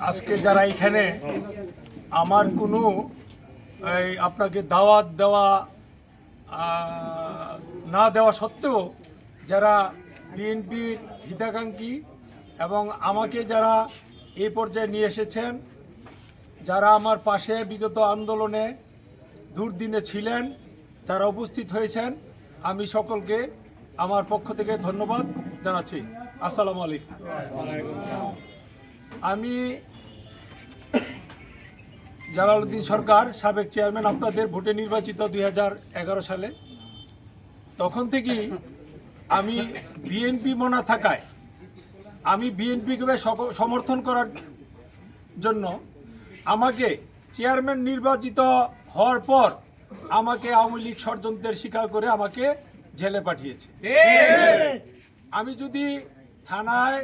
আজকে যারা এখানে আমার কোনো আপনাকে দাওয়াত দেওয়া না দেওয়া সত্ত্বেও যারা বিএনপির হিতাকাঙ্ক্ষী এবং আমাকে যারা এই পর্যায়ে নিয়ে এসেছেন, যারা আমার পাশে বিগত আন্দোলনে দুর্দিনে ছিলেন, যারা উপস্থিত হয়েছেন, আমি সকলকে আমার পক্ষ থেকে ধন্যবাদ জানাচ্ছি। আসসালামু আলাইকুম। আমি জালালউদ্দিন সরকার, সাবেক চেয়ারম্যান, আপনাদের ভোটে নির্বাচিত 2011 সালে। তখন থেকেই আমি বিএনপি মনা থাকায় আমি বিএনপিকে সমর্থন করার জন্য আমাকে চেয়ারম্যান নির্বাচিত হওয়ার পর আমাকে আওয়ামী লীগ ষড়যন্ত্রের শিকার করে আমাকে জেলে পাঠিয়েছে। আমি যদি থানায়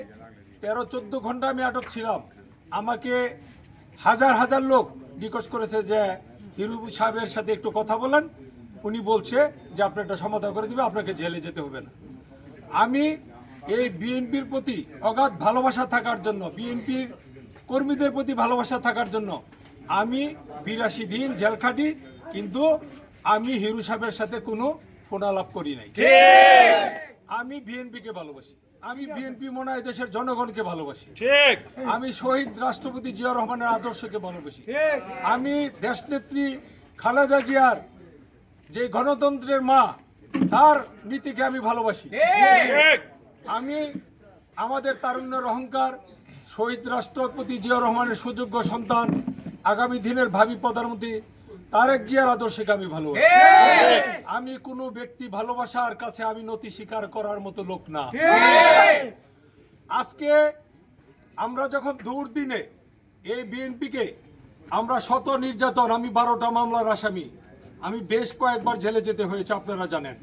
13-14 ঘন্টা আমি আটক ছিলাম, আমাকে হাজার হাজার লোক রিকোয়েস্ট করেছে যে হিরু সাহেবের সাথে একটু কথা বলেন, উনি বলছে যে আপনি একটা সমাধান করে দিবে, আপনাকে জেলে যেতে হবে না। আমি এই বিএনপির প্রতি অগাধ ভালোবাসা থাকার জন্য, বিএনপির কর্মীদের প্রতি ভালোবাসা থাকার জন্য আমি 82 দিন জেল খাটি, কিন্তু আমি হিরু সাহেবের সাথে কোনো ফোনালাপ করি নাই। আমি বিএনপিকে ভালোবাসি, আমি বিএনপি মনে হয় দেশের জনগণকে ভালোবাসি, ঠিক। আমি শহীদ রাষ্ট্রপতি জিয়াউর রহমানের আদর্শকে ভালোবাসি, আমি দেশনেত্রী খালেদা জিয়ার যে গণতন্ত্রের মা তার নীতিকে আমি ভালোবাসি। আমি আমাদের তারুণ্যের অহংকার শহীদ রাষ্ট্রপতি জিয়াউর রহমানের সুযোগ্য সন্তান, আগামী দিনের ভাবি প্রধানমন্ত্রী তারেক জিয়ার আদর্শকে আমি ভালোবাসি। আমি কোনো ব্যক্তি ভালোবাসার কাছে আমি নতি স্বীকার করার মতো লোক না। আজকে আমরা যখন দুর্দিনে এই বিএনপিকে আমরা শত নির্যাতন, আমি 12টা মামলার আসামি, আমি বেশ কয়েকবার জেলে যেতে হয়েছে, আপনারা জানেন।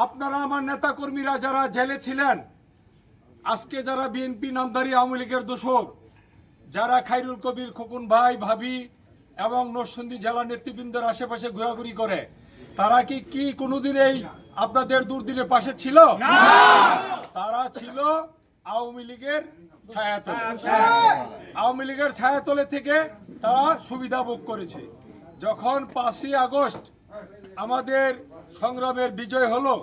আপনারা আমার নেতা কর্মীরা যারা জেলে ছিলেন, আজকে যারা বিএনপি নামধারী আওয়ামী লীগের দোসর, যারা খায়রুল কবির, খোকন ভাই, ভাবি এবং নরসিংদী জেলা নেতৃবৃন্দের আশেপাশে ঘোরাঘুরি করে, তারা কি কোনোদিন এই আপনাদের দুর্দিনে পাশে ছিল? তারা ছিল আওয়ামী লীগের ছায়াতলে। আওয়ামী লীগের ছায়াতলে থেকে তারা সুবিধা ভোগ করেছে। যখন 5ই আগস্ট আমাদের সংগ্রামের বিজয় হলো,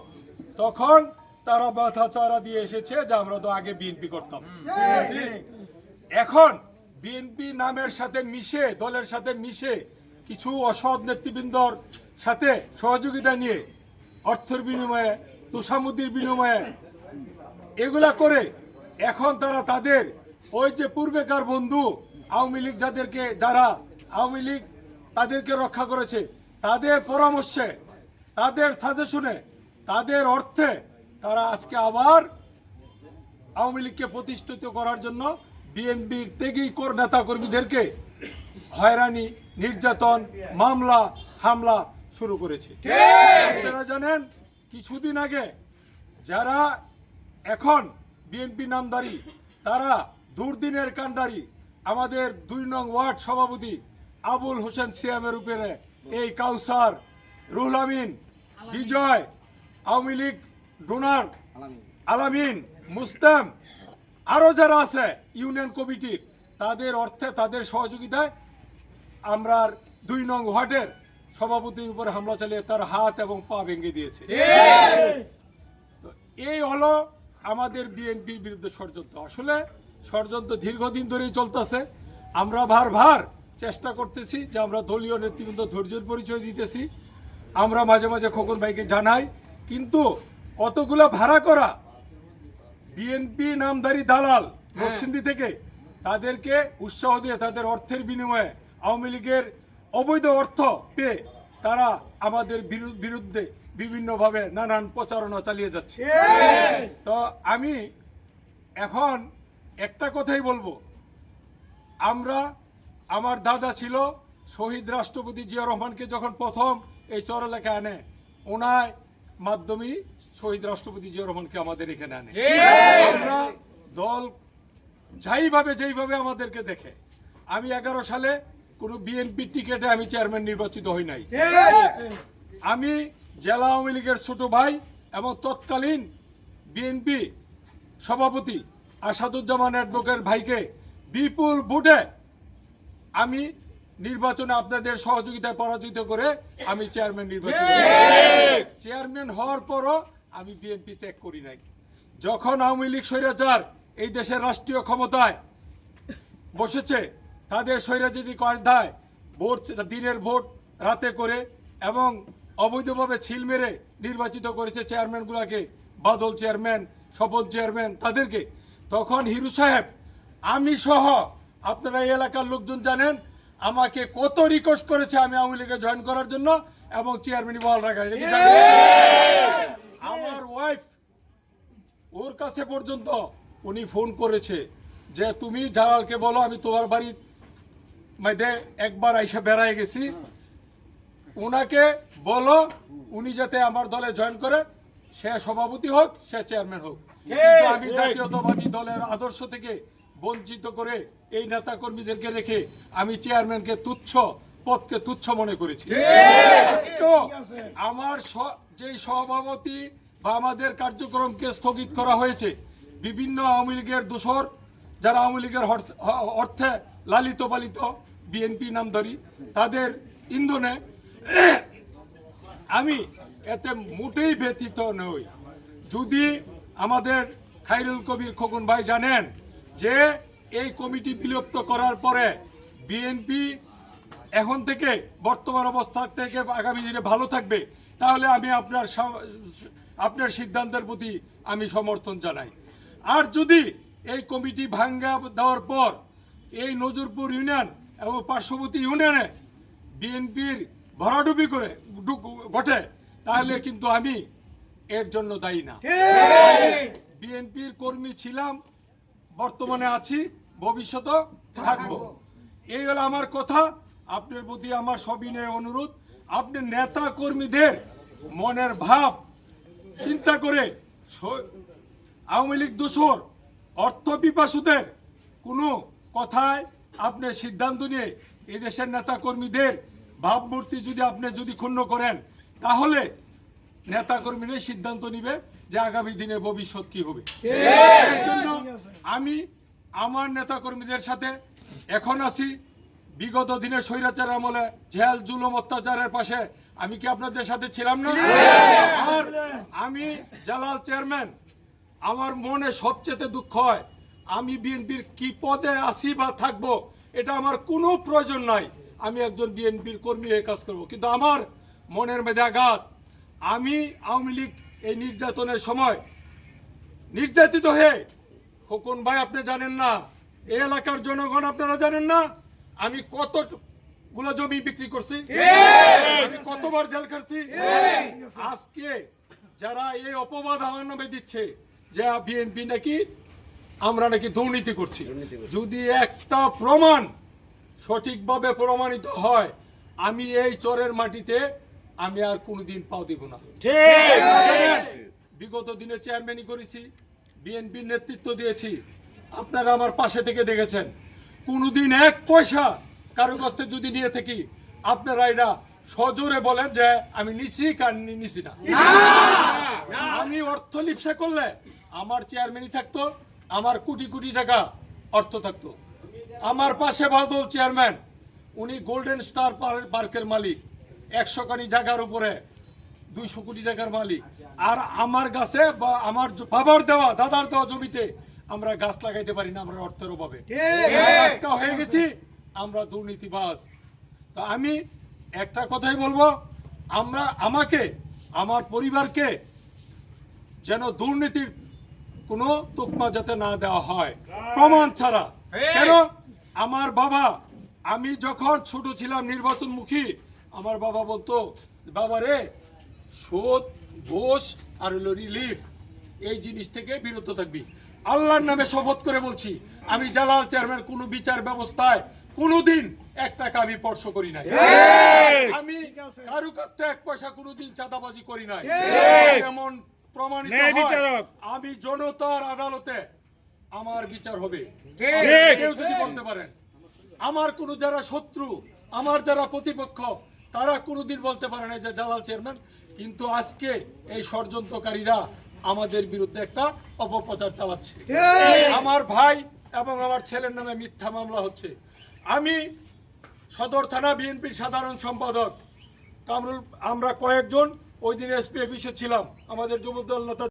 তখন তারা মাথা চারা দিয়ে এসেছে যে আমরা তো আগে বিএনপি করতাম। এখন বিএনপি নামের সাথে মিশে, দলের সাথে মিশে কিছু অসৎ নেতৃবৃন্দর সাথে সহযোগিতা নিয়ে, অর্থের বিনিময়ে, তুষামুদ্দির বিনিময়ে এগুলা করে এখন তারা তাদের ওই যে পূর্বেকার বন্ধু আওয়ামী লীগ, যারা আওয়ামী লীগ তাদেরকে রক্ষা করেছে, তাদের পরামর্শে, তাদের সাজেশনে, তাদের অর্থে তারা আজকে আবার আওয়ামী লীগকে প্রতিষ্ঠিত করার জন্য বিএনপির ত্যাগী নেতা কর্মীদেরকে হয়রানি, নির্যাতন, মামলা, হামলা শুরু করেছে। আপনারা জানেন, কিছুদিন আগে যারা এখন বিএনপি নামধারী, তারা দুর্দিনের কাণ্ডারি আমাদের 2 নং ওয়ার্ড সভাপতি আবুল হোসেন সিয়ামের উপরে এই কাউসার, রুহুল আমিন, বিজয়, আওয়ামী লীগ ডোনার আলামিন, মুস্তাম, আরো যারা আছে ইউনিয়ন কমিটির, তাদের অর্থে, তাদের সহযোগিতায় আমরা 2 নং ওয়ার্ডের সভাপতির উপরে হামলা চালিয়ে তার হাত এবং পা ভেঙে দিয়েছে। এই হলো আমাদের বিএনপির বিরুদ্ধে ষড়যন্ত্র। আসলে ষড়যন্ত্র দীর্ঘদিন ধরেই চলতেছে। আমরা ভার চেষ্টা করতেছি যে আমরা দলীয় নেতৃবৃন্দ ধৈর্যের পরিচয় দিতেছি, আমরা মাঝে মাঝে খোকন ভাইকে জানাই, কিন্তু কতগুলা ভাড়া করা বিএনপি নামধারী দালাল নরসিংদী থেকে তাদেরকে উৎসাহ দিয়ে, তাদের অর্থের বিনিময়ে আওয়ামী লীগের অবৈধ অর্থ পেয়ে তারা আমাদের বিরুদ্ধে বিভিন্নভাবে নানান প্রচারণা চালিয়ে যাচ্ছে। তো আমি এখন একটা কথাই বলবো, আমার দাদা ছিল শহীদ রাষ্ট্রপতি জিয়া রহমানকে যখন প্রথম এই চরলেখা আনে, ওনার মাধ্যমে শহীদ রাষ্ট্রপতি জিয়া রহমানকে আমাদের এখানে আনে। আমরা দল যেইভাবে আমাদেরকে দেখে, আমি 11 সালে কোনো বিএনপি টিকেটে আমি চেয়ারম্যান নির্বাচিত হই নাই। আমি জেলা আওয়ামী লীগের ছোট ভাই এবং তৎকালীন বিএনপি সভাপতি আসাদুজ্জামান অ্যাডভোকেট ভাইকে বিপুল ভোটে আমি নির্বাচনে আপনাদের সহযোগিতায় পরাজিত করে আমি চেয়ারম্যান নির্বাচিত চেয়ারম্যান হওয়ার পরও আমি বিএনপি ত্যাগ করি নাই। যখন আওয়ামী লীগ স্বৈরাচার এই দেশের রাষ্ট্রীয় ক্ষমতায় বসেছে, তাদের স্বৈরাচারী কায়দায় ভোট দিনের ভোট রাতে করে এবং অবৈধভাবে ছিল মেরে নির্বাচিত করেছে চেয়ারম্যানগুলোকে, বাদল চেয়ারম্যান, স্বপন চেয়ারম্যান, তাদেরকে। তখন হিরু সাহেব, আমি সহ আপনারা এই এলাকার লোকজন জানেন আমাকে কত রিকোয়েস্ট করেছে আমি আওয়ামী লীগে জয়েন করার জন্য এবং চেয়ারম্যান বহাল রাখার। আমার ওয়াইফ ওর কাছে পর্যন্ত উনি ফোন করেছে যে তুমি জালালকে বলো আমি তোমার বাড়ির মধ্যে একবার আইসা বেড়ায় গেছি, ওনাকে বলো উনি যাতে আমার দলে জয়েন করে, সে সভাপতি হোক, সে চেয়ারম্যান হোক। কিন্তু আমি জাতীয়তাবাদী দলের আদর্শ থেকে বঞ্চিত করে এই নেতা কর্মীদেরকে রেখে আমি চেয়ারম্যানকে তুচ্ছ, পদকে তুচ্ছ মনে করেছি। আজকেও আমার যেই সভাপতি বা আমাদের কার্যক্রমকে স্থগিত করা হয়েছে, বিভিন্ন আওয়ামী লীগের দোসর যারা আওয়ামী লীগের অর্থে লালিত পালিত বিএনপি নামধারী, তাদের ইন্ধনে আমি এতে মোটেই ব্যথিত নই। যদি আমাদের খায়রুল কবির খোকন ভাই জানেন যে এই কমিটি বিলুপ্ত করার পরে বিএনপি এখন থেকে বর্তমান অবস্থা থেকে আগামী দিনে ভালো থাকবে, তাহলে আমি আপনার সিদ্ধান্তের প্রতি আমি সমর্থন জানাই। আর যদি এই কমিটি ভাঙ্গা দেওয়ার পর এই নজরপুর ইউনিয়ন এবং পার্শ্ববর্তী ইউনিয়নে বিএনপির ভরাডুবি করে ঘটে, তাহলে কিন্তু আমি এর জন্য দায়ী না। বিএনপির কর্মী ছিলাম, বর্তমানে আছি, ভবিষ্যতে থাকবো। এই হলো আমার কথা। আপনার প্রতি আমার সবিনয় অনুরোধ, আপনি নেতা কর্মীদের মনের ভাব চিন্তা করে আওয়ামী লীগ দোসর অর্থ পিপাসুদের কোনো কথায় আপনি সিদ্ধান্ত নিয়ে এই দেশের নেতা কর্মীদের ভাবমূর্তি যদি ক্ষুণ্ণ করেন, তাহলে নেতা কর্মীদের সিদ্ধান্ত নিবে যে আগামী দিনে ভবিষ্যৎ কি হবে। এর জন্য আমি আমার নেতা কর্মীদের সাথে এখন আছি। বিগত দিনের স্বৈরাচার আমলে জেল জুলুম অত্যাচারের পাশে আমি কি আপনাদের সাথে ছিলাম না? আর আমি জালাল চেয়ারম্যান, আমার মনে সবচেয়ে দুঃখ হয় আমি বিএনপির কি পদে আছি বা থাকবো, এটা আমার কোনো প্রয়োজন নাই। আমি একজন বিএনপির কর্মী হয়ে কাজ করব, কিন্তু আমার মনের মধ্যে আঘাত। আমি আওয়ামী লীগ এই নির্যাতনের সময় নির্যাতিত হয়ে, খোকন ভাই আপনি জানেন না, এই এলাকার জনগণ আপনারা জানেন না আমি কতগুলো জমি বিক্রি করছি, আমি কতবার জেল খাটছি। আজকে যারা এই অপবাদ আমার নামে দিচ্ছে যে বিএনপি নাকি আমরা নাকি দুর্নীতি করছি, যদি একটা প্রমাণ সঠিকভাবে প্রমাণিত হয়, আমি এই চরের মাটিতে আমি আর কোনোদিন পাও দিব না। বিগত দিনে চেয়ারম্যানই করেছি, বিএনপির নেতৃত্ব দিয়েছি, আপনারা আমার পাশে থেকে দেখেছেন। কোনোদিন এক পয়সা কারো কাছ থেকে যদি নিয়ে থাকি, আপনারা এটা সজোরে বলেন যে আমি নিছি কার নিছি না। আমি অর্থ লিপসা করলে আমার চেয়ারম্যানই থাকতো, আমার কোটি কোটি টাকা অর্থ থাকতো। আমার পাশে বাদল চেয়ারম্যান, উনি গোল্ডেন স্টার পার্কের মালিক, 100 কানি জায়গার উপরে 200 কোটি টাকার মালিক। আর আমার গাছে বা আমার বাবার দেওয়া দাদার দেওয়া জমিতে আমরা গাছ লাগাইতে পারি না, আমরা অর্থের অভাবে হয়ে গেছি আমরা দুর্নীতিবাজ। তো আমি একটা কথাই বলবো, আমাকে আমার পরিবারকে যেন দুর্নীতির কোনো তোকমা যাতে না দেওয়া হয় প্রমাণ ছাড়া। কেন? আমার বাবা, আমি যখন ছোট ছিলাম নির্বাচনমুখী, আমার বাবা বলতো, বাবা রে, সুদ ঘোষ আর রিলিফ এই জিনিস থেকে বিরত থাকবি। আল্লাহর নামে শপথ করে বলছি, আমি জালাল চেয়ারম্যান কোনো বিচার ব্যবস্থায় কোনোদিন 1 টাকা আমি স্পর্শ করি নাই। আমি কারো কাছ থেকে 1 পয়সা কোনোদিন চাঁদাবাজি করি নাই। এমন প্রমাণিত হয়, আমি জনতার আদালতে আমার বিচার হবে। কেউ যদি বলতে পারেন আমার কোনো যারা শত্রু, আমার যারা প্রতিপক্ষ, তারা কোনোদিন বলতে পারে না যে জালাল চেয়ারম্যান। কিন্তু আজকে এই ষড়যন্ত্রকারীরা আমাদের বিরুদ্ধে একটা অপপ্রচার চালাচ্ছে। আমার ভাই এবং আমার ছেলের নামে মিথ্যা মামলা হচ্ছে। আমি সদর থানা বিএনপির সাধারণ সম্পাদক কামরুল, আমরা কয়েকজন ওই দিন এসপি অফিসে ছিলাম, আমাদের যুবদল নেতা